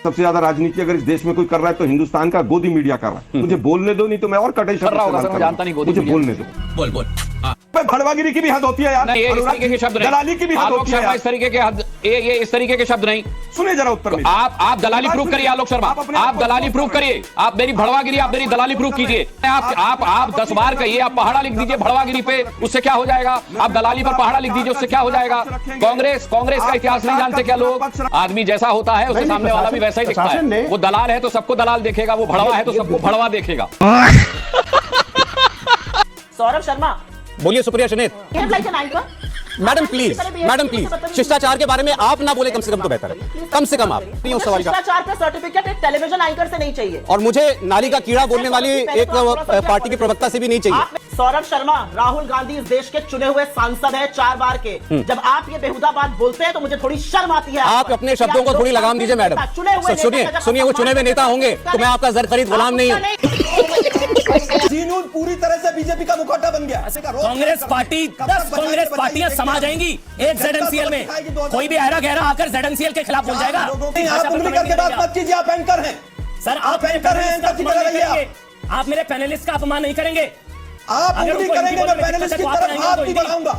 सबसे ज्यादा राजनीति अगर इस देश में कोई कर रहा है तो हिंदुस्तान का गोदी मीडिया कर रहा है। मुझे बोलने दो, नहीं तो मैं और कटे कर रहा होगा सर, मैं जानता नहीं गोदी मुझे मीडिया। बोलने दो। बोल भड़वागिरी की भी हद होती है यार। नहीं, ये इस तरीके के शब्द नहीं। दलाली की भी हद आलोक होती है शर्मा यार। इस तरीके के हद ये इस तरीके के शब्द नहीं। सुने जरा उत्तर में। आप दलाली प्रूफ करिए आलोक शर्मा, आप दलाली प्रूफ करिए। आप मेरी भड़वागिरी, आप मेरी दलाली प्रूफ कीजिए। आप 10 बार कहिए, आप पहाड़ा लिख दीजिए भड़वागिरी पे, उससे क्या हो जाएगा? आप दलाली पर पहाड़ा लिख दीजिए, उससे क्या हो जाएगा? कांग्रेस का इतिहास नहीं जानते क्या लोग? आदमी जैसा होता है उसके सामने वाला भी वैसा ही दिखता है। वो दलाल है तो सबको दलाल देखेगा, वो भड़वा है तो सबको भड़वा देखेगा। सौरभ शर्मा, बोलिए सुप्रिया शनेत। मैडम प्लीज, शिष्टाचार के बारे में आप ना बोले कम से कम तो बेहतर है। कम से कम आप नहीं उस सवाल का शिष्टाचार का सर्टिफिकेट एक टेलीविजन एंकर से नहीं चाहिए, और मुझे नाली का कीड़ा बोलने वाली एक पार्टी के प्रवक्ता से भी नहीं चाहिए। सौरभ शर्मा, राहुल गांधी इस देश के चुने हुए सांसद है 4 बार के। जब आप ये बेहुदा बात बोलते हैं तो मुझे थोड़ी शर्म आती है। आप अपने शब्दों को थोड़ी लगाम दीजिए मैडम। सुनिए, वो चुने हुए नेता होंगे तो मैं आपका जर खरीद गुलाम नहीं हूँ। पूरी तरह से बीजेपी का मुखौटा बन गया। कांग्रेस पार्टी 10 कांग्रेस पार्टियां समा जाएंगी एक ZMCL में। कोई भी अहरा गहरा आकर ZMCL के खिलाफ बोल जाएगा। आप उंगली करके बात मत कीजिए, आप एंकर हैं सर, आप एंकर हैं, एंकर की तरह रहिए आप। आप मेरे पैनलिस्ट का अपमान नहीं करेंगे। आप उंगली करेंगे, मैं पैनलिस्ट की तरफ हाथ नहीं बढ़ाऊंगा।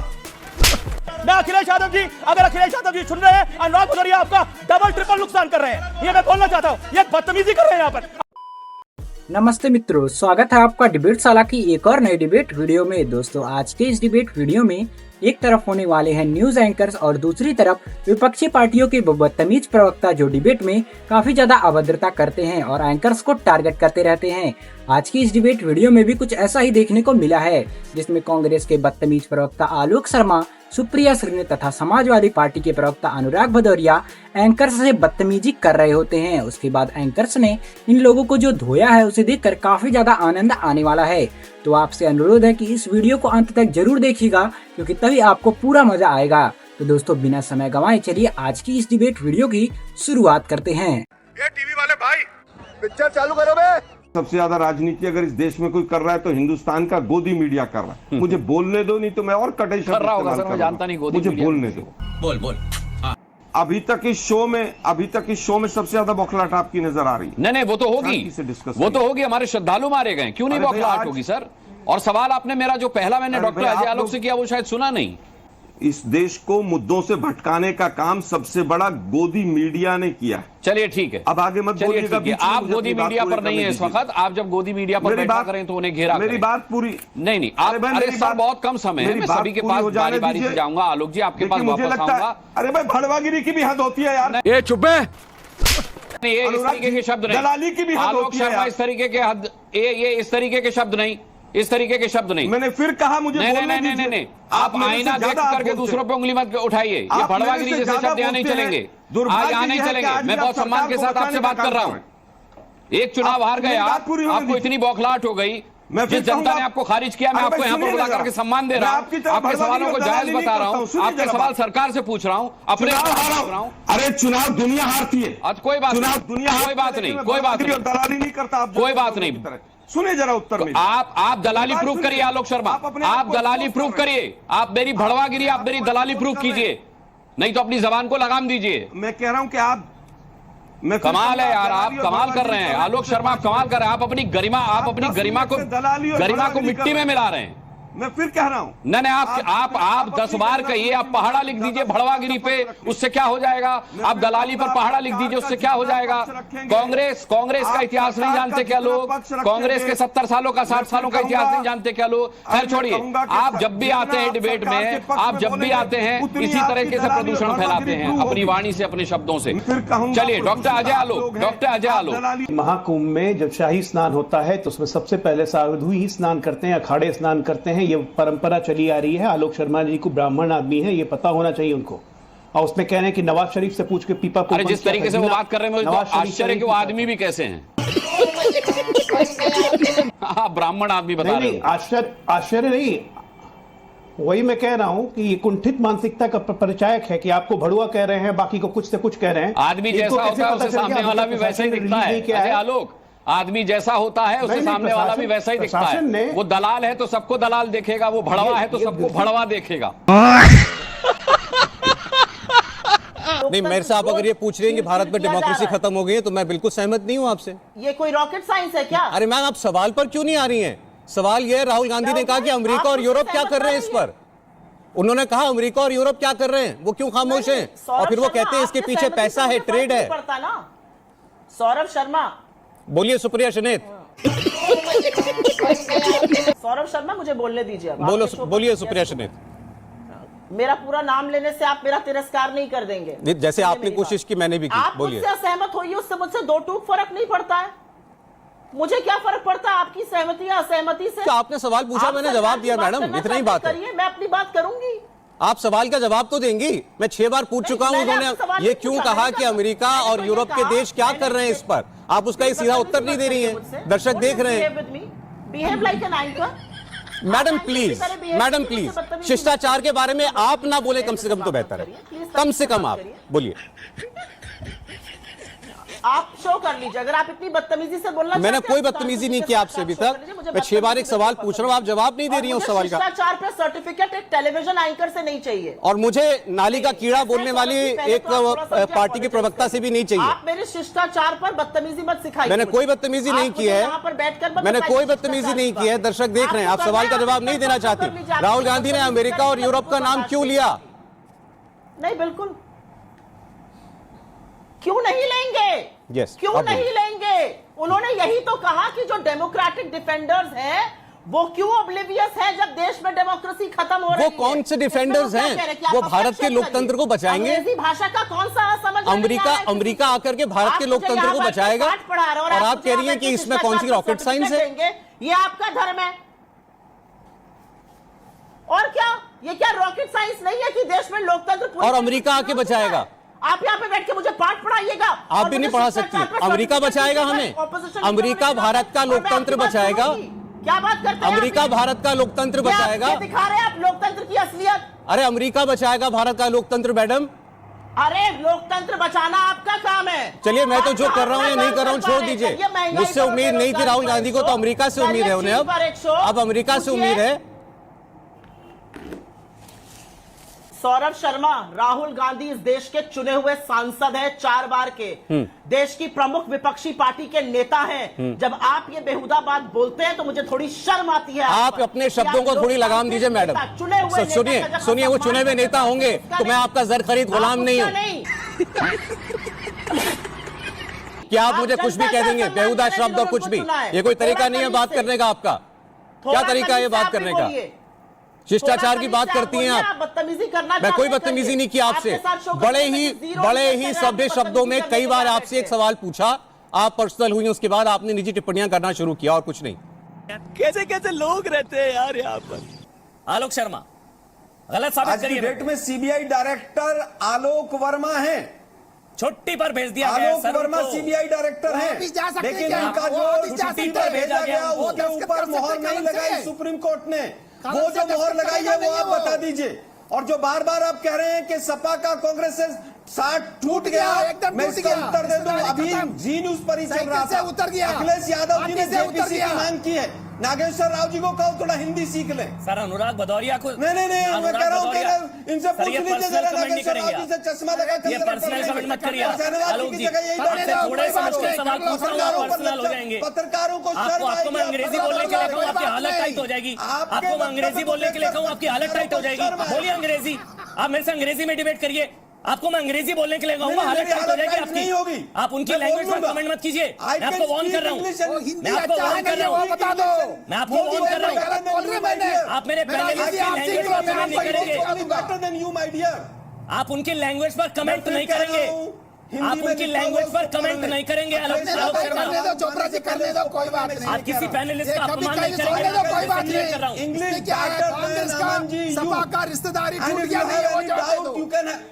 मैं अखिलेश यादव जी, अगर अखिलेश यादव जी सुन रहे हैं, अनुराग भदौरिया आपका डबल ट्रिपल नुकसान कर रहे हैं। ये मैं बोलना चाहता हूँ, ये बदतमीजी कर रहे हैं यहाँ पर। नमस्ते मित्रों, स्वागत है आपका डिबेट साला की एक और नई डिबेट वीडियो में। दोस्तों, आज के इस डिबेट वीडियो में एक तरफ होने वाले हैं न्यूज एंकर्स और दूसरी तरफ विपक्षी पार्टियों के बदतमीज प्रवक्ता जो डिबेट में काफी ज्यादा अभद्रता करते हैं और एंकर्स को टारगेट करते रहते हैं। आज की इस डिबेट वीडियो में भी कुछ ऐसा ही देखने को मिला है, जिसमें कांग्रेस के बदतमीज प्रवक्ता आलोक शर्मा, सुप्रिया श्रीने तथा समाजवादी पार्टी के प्रवक्ता अनुराग भदौरिया एंकर्स से बदतमीजी कर रहे होते हैं। उसके बाद एंकर्स ने इन लोगों को जो धोया है उसे देखकर काफी ज्यादा आनंद आने वाला है। तो आपसे अनुरोध है कि इस वीडियो को अंत तक जरूर देखिएगा, क्योंकि तभी आपको पूरा मजा आएगा। तो दोस्तों, बिना समय गंवाए चलिए आज की इस डिबेट वीडियो की शुरुआत करते हैं। ये टीवी वाले भाई, पिक्चर चालू करो बे। सबसे ज्यादा राजनीति अगर इस देश में कोई कर रहा है तो हिंदुस्तान का गोदी मीडिया कर रहा है। मुझे बोलने दो, नहीं तो मैं और कटे शब्द कर रहा होगा सर, मैं जानता नहीं गोदी मुझे मीडिया। बोलने दो। बोल अभी तक इस शो में सबसे ज्यादा बौखलाहट आपकी नजर आ रही है। नहीं, वो तो होगी, से डिस्कस वो तो होगी। हमारे श्रद्धालु मारे गए, क्यों नहीं अरे भाई, बौखलाहट आज- होगी सर? और सवाल आपने मेरा जो पहला मैंने अरे डॉक्टर भाई, अजय आप आलोक लोग- से किया वो शायद सुना नहीं। इस देश को मुद्दों से भटकाने का काम सबसे बड़ा गोदी मीडिया ने किया है। चलिए ठीक है, अब आगे मत चलिए बोलिएगा, ठीक है। बीच में आप मुझे गोदी अपनी बात मीडिया पूरी पर नहीं करने है इस दीजिए। वक्त। आप जब गोदी मीडिया पर मेरी बैठा बात- करें तो उन्हें घेरा मेरी करें। बात पूरी नहीं आप, भाई, अरे मेरी सर बात- बहुत कम समय है, मेरी मैं बात सभी के पूरी पास हो जाने बारी से दीजिए। जाऊंगा। आलोक जी आपके पास देखिए, मुझे वापस लगता है, आऊंगा। अरे भाई, भड़वागिरी की भी हद होती है यार। ये चुप है। नहीं, ये इस तरीके के शब्द नहीं। दलाली की भी हद आलोक होती है शर्मा यार। इस तरीके के हद ये इस तरीके के शब्द नहीं, इस तरीके के शब्द नहीं। मैंने फिर कहा मुझे नहीं बोलने नहीं नहीं दीजिए। नहीं, आप मेरे से आईना देख ज्यादा आप करके बोलते दूसरों हैं। पे उंगली मत उठाइए। ये आप मेरे भड़वागिरी से जैसे ज्यादा शब्द यहाँ नहीं बोलते हैं। चलेंगे, दुर्भाग्य आज यहाँ नहीं यह है कि चलेंगे। आज मैं भी बहुत आप सम्मान के सरकार साथ को आपसे बचाने बात का कर रहा काम हूँ। एक चुनाव हार गए मेरी आप, बात पूरी होने आपको दीजिए। इतनी बौखलाहट हो गई, मैं फिर जिस जनता कहूंगा- ने आपको खारिज किया, मैं अरे आपको भाई, यहाँ पर सुनिए बुला जरा। करके सम्मान दे मैं रहा आपकी हूँ। तरह आपके भड़वागिरी सवालों को और जायज दलाली नहीं बता रहा करता हूँ। हूँ, सुनिए आपके जरा सवाल बात। सरकार से पूछ रहा हूँ, अपने चुनाव पूछ हारा रहा हूँ। अरे चुनाव दुनिया हारती है। कोई बात चुनाव नहीं, दुनिया कोई बात नहीं, कोई बात नहीं। दलाली नहीं करता आप। कोई बात नहीं। सुने जरा उत्तर में। आप दलाली प्रूफ करिए आलोक शर्मा, आप दलाली प्रूफ करिए। आप मेरी भड़वागिरी, आप मेरी दलाली प्रूफ कीजिए, नहीं तो अपनी जबान को लगाम दीजिए। मैं कह रहा हूं कि आप कमाल है यार, आप कमाल कर रहे हैं आलोक शर्मा, आप कमाल कर रहे हैं। आप अपनी गरिमा को मिट्टी में मिला रहे हैं। मैं फिर कह रहा हूं। नहीं आप 10 बार कहिए, आप पहाड़ा लिख दीजिए भड़वागिरी पे, उससे क्या हो जाएगा? आप दलाली पर पहाड़ा लिख दीजिए, उससे क्या हो जाएगा? कांग्रेस का इतिहास नहीं जानते क्या लोग? कांग्रेस के 70 सालों का 60 सालों का इतिहास नहीं जानते क्या लोग? खैर छोड़िए, आप जब भी आते हैं डिबेट में, आप जब भी आते हैं इसी तरीके से प्रदूषण फैलाते हैं अपनी वाणी से, अपने शब्दों से। चलिए डॉक्टर अजय आलोक। महाकुंभ में जब शाही स्नान होता है तो उसमें सबसे पहले साधु ही स्नान करते हैं, अखाड़े स्नान करते हैं। ये परंपरा चली आ रही है। आलोक शर्मा जी को ब्राह्मण आदमी है, ये पता होना चाहिए उनको। और उसमें कह रहे हैं कि नवाज शरीफ से पूछ के पीपा अरे जिस तरीके से वो बात कर रहे हैं, मुझे तो आश्चर्य कि वो आदमी भी कैसे हैं। आप ब्राह्मण आदमी बता रहे हैं। आश्चर्य नहीं, वही मैं कह रहा हूं कि ये कुंठित मानसिकता का परिचायक है कि आपको भड़ुआ कह रहे हैं, बाकी को कुछ से कुछ कह रहे हैं। आदमी जैसा होता है उसे सामने वाला भी वैसा ही दिखता है। अजय आलोक, आदमी जैसा होता है उसे सामने वाला भी वैसा ही दिखता है। वो दलाल है तो सबको दलाल देखेगा, वो भड़वा है तो सबको भड़वा देखेगा। नहीं, मेरे से आप अगर ये पूछ रहे हैं कि भारत में किया जा डेमोक्रेसी रहा है। खत्म हो गई है तो मैं बिल्कुल सहमत नहीं हूं आपसे। ये कोई रॉकेट साइंस है क्या? अरे मैम, आप सवाल पर क्यों नहीं आ रही हैं? सवाल ये है, राहुल गांधी ने कहा कि अमेरिका और यूरोप क्या कर रहे हैं इस पर। उन्होंने कहा अमेरिका और यूरोप क्या कर रहे हैं, वो क्यों खामोश हैं? और फिर वो कहते हैं इसके पीछे पैसा है, ट्रेड है। सौरभ शर्मा, बोलिए सुप्रिया शनेत। सौरभ शर्मा मुझे बोलने दीजिए। बोलिए सुप्रिया शनेत। मेरा पूरा नाम लेने से आप मेरा तिरस्कार नहीं कर देंगे। जैसे आपने कोशिश की, मैंने भी की। आप बोलिए। मुझसे असहमत होइए, उससे मुझसे दो टूक फर्क नहीं पड़ता है। मुझे क्या फर्क पड़ता है आपकी सहमति या असहमति से? तो आपने सवाल पूछा, मैंने जवाब दिया मैडम, इतना ही बात है। मैं अपनी बात करूंगी, आप सवाल का जवाब तो देंगी। मैं 6 बार पूछ चुका हूं, उन्होंने ये क्यों कहा कि अमेरिका और यूरोप के देश क्या कर रहे हैं इस पर। आप उसका एक सीधा उत्तर नहीं दे रही हैं, दर्शक देख रहे हैं। Behave like an anchor. Madam please, शिष्टाचार के बारे में आप ना बोले कम से कम तो बेहतर है। कम से कम आप बोलिए। आप शो कर लीजिए अगर आप इतनी बदतमीजी से बोलना। मैंने कोई बदतमीजी नहीं की आपसे अभी तक। मैं 6 बार एक सवाल पूछ रहा हूं, आप जवाब नहीं दे रही हैं उस सवाल का। शिष्टाचार पे सर्टिफिकेट एक टेलीविजन एंकर से नहीं चाहिए, और मुझे नाली का कीड़ा बोलने वाली एक पार्टी के प्रवक्ता से भी नहीं चाहिए। आप मेरे शिष्टाचार पर बदतमीजी मत सिखाइए। मैंने कोई बदतमीजी नहीं की है, मैंने कोई बदतमीजी नहीं की है। दर्शक देख रहे हैं, आप सवाल का जवाब नहीं देना चाहती। राहुल गांधी ने अमेरिका और यूरोप का नाम क्यों लिया? नहीं, बिल्कुल क्यों नहीं लेंगे? Yes, क्यों नहीं लेंगे? उन्होंने यही तो कहा कि जो डेमोक्रेटिक डिफेंडर्स हैं वो क्यों ऑब्लिवियस हैं जब देश में डेमोक्रेसी खत्म हो रही है। वो कौन से डिफेंडर्स हैं? वो भारत के लोकतंत्र को बचाएंगे। अंग्रेजी भाषा का कौन सा समझ? अमेरिका आकर के भारत के लोकतंत्र को बचाएगा, और आप कह रही हैं कि इसमें कौन सी रॉकेट साइंस है? ये आपका धर्म है और क्या? ये क्या रॉकेट साइंस नहीं है कि देश में लोकतंत्र और अमेरिका आके बचाएगा? आप यहाँ पे बैठ के मुझे पाठ पढ़ाइएगा। आप भी नहीं पढ़ा सकती। अमेरिका बचाएगा हमें, अमेरिका भारत का लोकतंत्र बचाएगा। क्या बात करते हैं? अमेरिका भारत का लोकतंत्र बचाएगा। दिखा रहे हैं आप लोकतंत्र की असलियत। अरे अमेरिका बचाएगा भारत का लोकतंत्र मैडम। अरे लोकतंत्र बचाना आपका काम है। चलिए, मैं तो जो कर रहा हूँ या नहीं कर रहा हूँ छोड़ दीजिए। मुझसे उम्मीद नहीं थी राहुल गांधी को, तो अमेरिका से उम्मीद है उन्हें। अब अमेरिका से उम्मीद है। सौरभ शर्मा, राहुल गांधी इस देश के चुने हुए सांसद हैं, 4 बार के, देश की प्रमुख विपक्षी पार्टी के नेता हैं। जब आप ये बेहुदा बात बोलते हैं तो मुझे थोड़ी शर्म आती है। आप अपने शब्दों को थोड़ी लगाम दीजिए मैडम। सुनिए, वो चुने हुए नेता होंगे तो मैं आपका जर खरीद गुलाम नहीं हूं। क्या आप मुझे कुछ भी कह देंगे, बेहुदा शब्द और कुछ भी? ये कोई तरीका नहीं है बात करने का आपका। क्या तरीका है बात करने का? शिष्टाचार की बात करती हैं आप। बदतमीजी करना। मैं कोई बदतमीजी नहीं की आपसे। बड़े ही सभ्य शब्दों में कई बार आपसे एक सवाल पूछा, आप पर्सनल हुई, उसके बाद आपने निजी टिप्पणियां करना शुरू किया, और कुछ नहीं। कैसे कैसे लोग रहते हैं यार यहाँ पर। आलोक शर्मा, गलत साबित करिए। डिबेट में सीबीआई डायरेक्टर आलोक वर्मा हैं। छुट्टी पर भेज दिया आलोक वर्मा सीबीआई डायरेक्टर हैं, लेकिन उनका जो छुट्टी पर भेजा गया उसके ऊपर मोहर नहीं लगाई सुप्रीम कोर्ट ने। वो जो मोहर लगाई है वो आप बता दीजिए। और जो बार बार आप कह रहे हैं कि सपा का कांग्रेस से साथ टूट गया, मैं इसका उत्तर दे दूं। अभी जी न्यूज पर ही चल रहा था, अखिलेश यादव जी ने जेपीसी की मांग की है। नागेश्वर राव जी को कहो थोड़ा हिंदी सीख ले। सर अनुराग भदौरिया को नहीं, मैं कह रहा हूँ कि इनसे पूछ लीजिए जरा, नागेश्वर राव जी से चश्मा लगा के ये पर्सनल कमेंट मत करिए आलोक जी। आपसे थोड़े से मुश्किल सवाल पूछ रहा हूं, पर्सनल हो जाएंगे। पत्रकारों को आपको मैं अंग्रेजी बोलने के लिए कहूं, आपकी हालत टाइट हो जाएगी। आपको मैं अंग्रेजी बोलने के लिए कहूं, आपकी हालत टाइट हो जाएगी। बोलिए अंग्रेजी, आप मेरे से अंग्रेजी में डिबेट करिए। आपको मैं अंग्रेजी बोलने के लिए कहूंगा, हालत टाइट हो जाएगी आपकी। आप उनकी लैंग्वेज पर कमेंट मत कीजिए। मैं आपको वार्न कर रहा हूं, मैं आपको वार्न कर रहा हूं, मैं आपको वार्न कर रहा हूं। आप मेरे पैनलिस्ट की लैंग्वेज पर कमेंट नहीं करेंगे। आप उनकी लैंग्वेज पर कमेंट नहीं करेंगे। आप उनकी लैंग्वेज पर कमेंट नहीं करेंगे। आलोक शर्मा, आप किसी पैनलिस्ट का अपमान नहीं करेंगे। कोई बात नहीं कर रहा हूं। इंग्लिश सपा का रिश्तेदारी टूट गया है, वो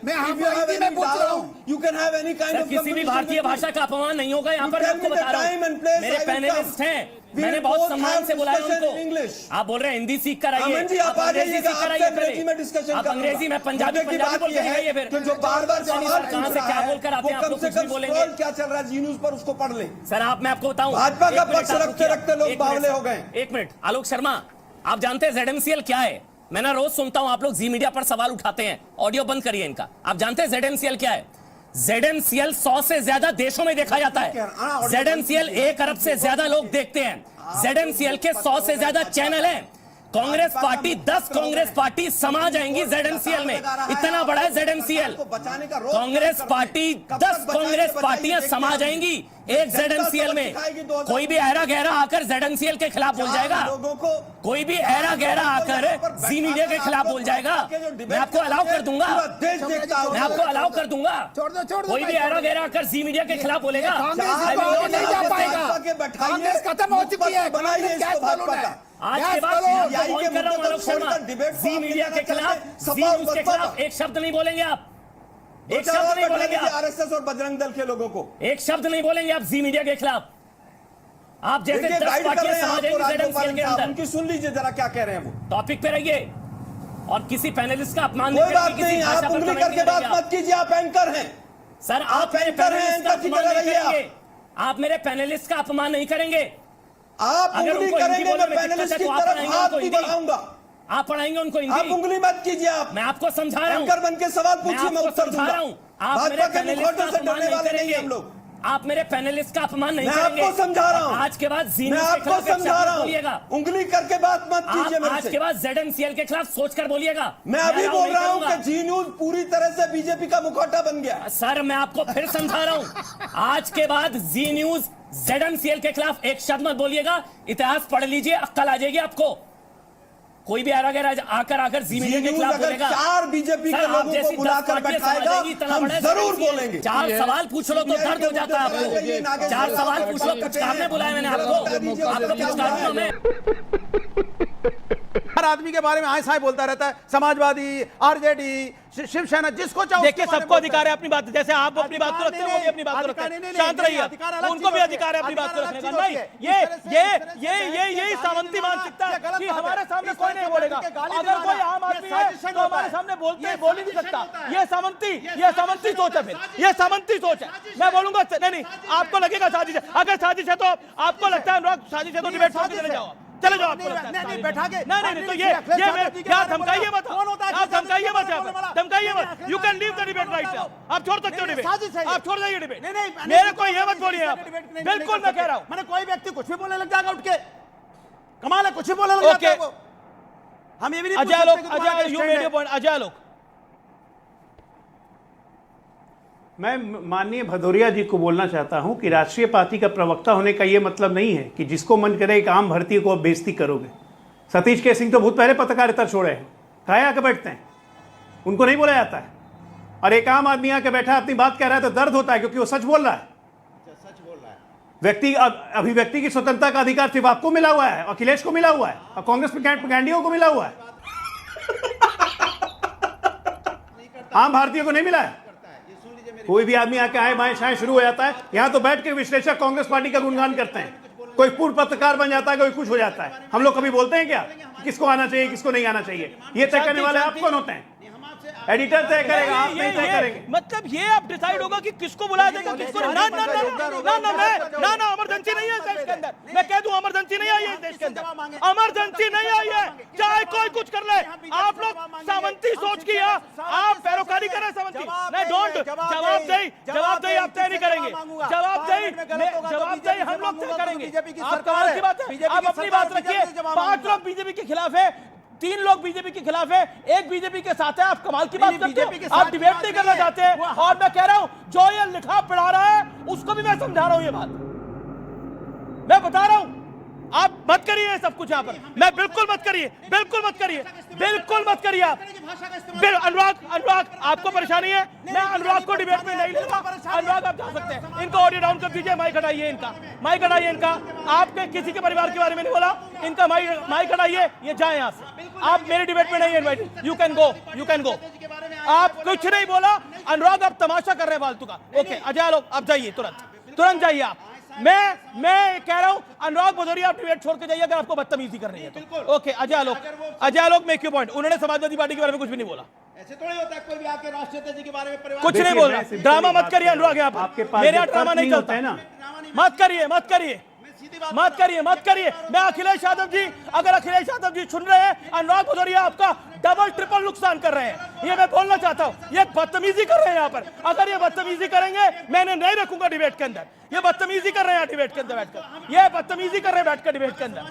मैं हिंदी में पूछ रहा हूं। You can have any kind of किसी भी भारतीय भाषा का अपमान नहीं होगा यहाँ पर। मैं आपको बता रहा हूं, मेरे पैनलिस्ट हैं, मैंने बहुत सम्मान से बुलाया उनको। आप बोल रहे हैं हिंदी सीख कर आइए, आप अंग्रेजी सीख कर आइए पहले। आप अंग्रेजी में पंजाबी बोल के आइए फिर। जो बार-बार कहां से क्या बोलकर आते हैं, आप लोग कुछ भी बोलेंगे। क्या चल रहा है जी न्यूज पर, उसको पढ़ ले सर। आप, मैं आपको बताऊं, भाजपा का पक्ष रखते लोग बावले हो गए। एक मिनट आलोक शर्मा, आप जानते हैं ZMCL क्या है? मैं ना रोज सुनता हूं आप लोग जी मीडिया पर सवाल उठाते हैं, ऑडियो बंद करिए इनका। आप जानते हैं ZMCL क्या है? ZNCL 100 से ज्यादा देशों में देखा जाता है। ZNCL 1 अरब से ज्यादा लोग देखते हैं। ZNCL के 100 से ज्यादा चैनल हैं। कांग्रेस पार्टी 10 कांग्रेस पार्टी समा जाएंगी ZNCL में, इतना बड़ा है ZNCL। कांग्रेस पार्टी 10 कांग्रेस पार्टियां समा जाएंगी एक ZNCL में। कोई भी ऐरा गहरा आकर ZNCL के खिलाफ बोल जाएगा, कोई भी ऐरा गहरा आकर जी मीडिया के खिलाफ बोल जाएगा, मैं आपको अलाउ कर दूंगा, मैं आपको अलाउ कर दूंगा। कोई भी ऐरा गहरा आकर जी मीडिया के खिलाफ बोलेगा, खत्म हो चुकी है। आज के बाद कर रहा हूं आलोक शर्मा, जी मीडिया के खिलाफ, जी न्यूज के खिलाफ एक शब्द नहीं बोलेंगे आप, एक शब्द नहीं बोलेंगे आप। आरएसएस और बजरंग दल के लोगों को एक शब्द नहीं बोलेंगे आप जी मीडिया के खिलाफ। आप जैसे 10 पार्टियां समा जाएंगी ZNCL के अंदर। उनकी सुन लीजिए जरा क्या कह रहे हैं वो। टॉपिक पे रहिए और किसी पैनलिस्ट का अपमान कोई बात नहीं, आप उंगली करके बात मत कीजिए, आप एंकर हैं सर। आप मेरे पैनलिस्ट का अपमान नहीं करेंगे, आप मेरे पैनलिस्ट का अपमान नहीं करेंगे। आप उंगली करेंगे, मैं पैनलिस्ट की तरफ हाथ नहीं बढ़ाऊंगा। आप पढ़ाएंगे उनको हिंदी, आप उंगली मत कीजिए। आप मैं आपको समझा रहा हूं, एंकर बन के सवाल पूछिए, मैं उत्तर दूंगा। आप मेरे पैनलिस्ट का अपमान नहीं करेंगे, हम लोग आप मेरे पैनलिस्ट का अपमान नहीं करेंगे। मैं आपको समझा रहा हूं, आज के बाद जी मैं न्यूज के आपको खिलाफ समझा रहा बोलिएगा, हूं, उंगली करके बात मत कीजिए मेरे से। आज के बाद ZNCL के खिलाफ सोचकर बोलिएगा। मैं अभी बोल रहा हूं कि जी न्यूज पूरी तरह से बीजेपी का मुखौटा बन गया। सर मैं आपको फिर समझा रहा हूं, आज के बाद जी न्यूज ZNCL के खिलाफ एक शब्द मत बोलिएगा। इतिहास पढ़ लीजिए, अक्ल आ जाएगी आपको। कोई भी आकर जी मीडिया के खिलाफ बोलेगा, 4 बीजेपी के लोगों को बुलाकर बैठाएगा, हम जरूर बोलेंगे। 4 सवाल पूछ लो तो दर्द हो जाता है आपको। 4 सवाल पूछ लो, पुचकारने बुलाया मैंने आपको पुचकारूंगा मैं। हर आदमी के बारे में आए साए बोलता रहता है, समाजवादी, आरजेडी, शिवसेना, जिसको चाहो। देखिए सबको अधिकार है अपनी बात, जैसे आप अपनी बात को रखते हैं वो भी अपनी बात को रखते हैं। शांत रहिए, उनको भी अधिकार है अपनी बात को रखने का। नहीं, ये सामंती मानसिकता है कि हमारे सामने कोई नहीं बोलेगा। अगर कोई आम आदमी है तो हमारे सामने बोल ही नहीं सकता। ये सामंती सोच है, फिर ये सामंती सोच है। मैं बोलूंगा नहीं, आपको लगेगा साजिश है। अगर साजिश है तो आपको लगता है अनुराग साजिश है तो डिबेट छोड़ के चले जाओ, चले जाओ। आपको नहीं बैठा के नहीं तो ये क्या धमकाइए मत, आप धमकाइए मत, धमकाइए मत। You can leave the debate right now, आप छोड़ सकते हो डिबेट, आप छोड़ जाइए डिबेट। मेरे को ये मत बोलिए आप, बिल्कुल मैं कह रहा हूं। मैंने कोई व्यक्ति कुछ भी बोलने लग जाएगा उठ के, कमाल है, कुछ भी बोलने लग जाएगा वो। हम ये भी नहीं अजय लोग मैं माननीय भदौरिया जी को बोलना चाहता हूं कि राष्ट्रीय पार्टी का प्रवक्ता होने का यह मतलब नहीं है कि जिसको मन करे एक आम भारतीय को आप बेइज्जती करोगे। सतीश के सिंह तो बहुत पहले पत्रकारिता छोड़े हैं, काहे आके बैठते हैं, उनको नहीं बोला जाता है। और एक आम आदमी आके बैठा अपनी बात कह रहा है तो दर्द होता है, क्योंकि वो सच बोल रहा है। व्यक्ति अभिव्यक्ति की स्वतंत्रता का अधिकार सिर्फ आपको मिला हुआ है, अखिलेश को मिला हुआ है, और कांग्रेस पैंडियों को मिला हुआ है, आम भारतीयों को नहीं मिला है। कोई भी आदमी आके आए बाएं शाएं शुरू हो जाता है। यहां तो बैठ के विश्लेषक कांग्रेस पार्टी का गुणगान करते हैं, कोई पूर्व पत्रकार बन जाता है, कोई कुछ हो जाता है। हम लोग कभी बोलते हैं क्या किसको आना चाहिए किसको नहीं आना चाहिए? ये तय करने वाले आप कौन होते हैं? एडिटर तय करेगा, आप नहीं तय करेंगे। मतलब ये अब डिसाइड होगा कि किसको बुलाया जाएगा, किसको ना। इमरजेंसी नहीं है इस देश के अंदर, मैं कह दूं इमरजेंसी नहीं आई है इस देश के अंदर, इमरजेंसी नहीं आई है। चाहे कोई कुछ कर ले, आप लोग सामंती सोच की आप पैरोकारी कर रहे हैं सामंती। नहीं, डोंट जवाबदेही आप तय नहीं करेंगे, जवाबदेही हम लोग तय करेंगे। आप कमाल की बात है, आप अपनी बात रखिए। 5 लोग बीजेपी के खिलाफ है, 3 लोग बीजेपी के खिलाफ है, 1 बीजेपी के साथ है। आप कमाल की बात करते हो, आप डिबेट नहीं करना चाहते हैं। और मैं कह रहा हूं जो ये लिखा पढ़ा रहा है उसको भी मैं समझा रहा हूं, ये बात मैं बता रहा हूं। आप मत करिए सब कुछ यहाँ पर, मैं बिल्कुल मत करिए, बिल्कुल मत करिए, बिल्कुल मत करिए आप। अनुराग आपको परेशानी है, मैं अनुराग को डिबेट में नहीं लूंगा। अनुराग आप जा सकते हैं, इनको ऑडियो डाउन कर दीजिए, माइक हटाइए इनका। आपके किसी के परिवार के बारे में नहीं बोला, इनका माइक हटाइए, ये जाए यहाँ से। आप मेरे डिबेट में नहीं इनवाइटेड, यू कैन गो। आप कुछ नहीं बोला, अनुराग आप तमाशा कर रहे हैं फालतू का। ओके अजय लोग आप जाइए, तुरंत जाइए आप। मैं कह रहा हूं अनुराग भदौरिया आप डिबेट छोड़ के जाइए अगर आपको बदतमीजी कर रही है तो। ओके अजय लोग मेक यू पॉइंट। उन्होंने समाजवादी पार्टी के बारे में कुछ भी नहीं बोला, ऐसे थोड़ी होता है, कोई भी आके राष्ट्रीय नेता के बारे में कुछ नहीं बोल रहा। ड्रामा मत करिए अनुराग, यहाँ पर मेरे यहाँ ड्रामा नहीं चलता है ना। मत करिए मत करिए। मैं अखिलेश यादव जी, अगर अखिलेश यादव जी सुन रहे हैं, अनुराग भदौरिया आपका डबल ट्रिपल नुकसान कर रहे हैं, ये मैं बोलना चाहता हूं। ये बदतमीजी कर रहे हैं यहाँ पर। अगर ये बदतमीजी करेंगे मैं इन्हें नहीं रखूंगा डिबेट के अंदर। ये बदतमीजी कर रहे हैं डिबेट के अंदर बैठकर, ये बदतमीजी कर रहे हैं बैठकर डिबेट के अंदर।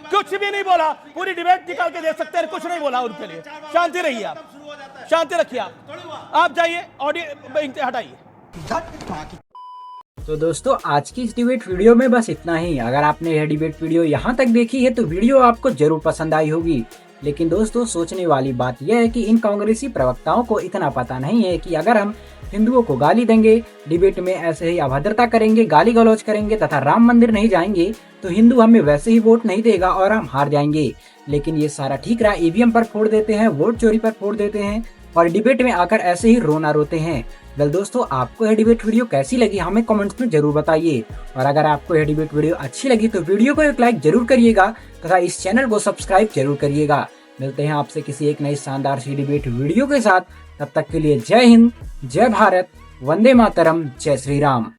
कुछ भी नहीं बोला, पूरी डिबेट निकाल के दे सकते हैं, कुछ नहीं बोला उनके लिए। शांति रहिए आप, शांति रखिए आप जाइए, ऑडियो हटाइए। तो दोस्तों आज की इस डिबेट वीडियो में बस इतना ही। अगर आपने यह डिबेट वीडियो यहाँ तक देखी है तो वीडियो आपको जरूर पसंद आई होगी। लेकिन दोस्तों सोचने वाली बात यह है कि इन कांग्रेसी प्रवक्ताओं को इतना पता नहीं है कि अगर हम हिंदुओं को गाली देंगे, डिबेट में ऐसे ही अभद्रता करेंगे, गाली गलौज करेंगे तथा राम मंदिर नहीं जाएंगे तो हिंदू हमें वैसे ही वोट नहीं देगा और हम हार जाएंगे। लेकिन ये सारा ठीक रहा, ईवीएम पर फोड़ देते हैं, वोट चोरी पर फोड़ देते हैं और डिबेट में आकर ऐसे ही रोना रोते हैं। वेल दोस्तों, आपको यह डिबेट वीडियो कैसी लगी हमें कमेंट्स में जरूर बताइए। और अगर आपको यह डिबेट वीडियो अच्छी लगी तो वीडियो को एक लाइक जरूर करिएगा तथा इस चैनल को सब्सक्राइब जरूर करिएगा। मिलते हैं आपसे किसी एक नई शानदार सी डिबेट वीडियो के साथ। तब तक के लिए जय हिंद, जय भारत, वंदे मातरम, जय श्री राम।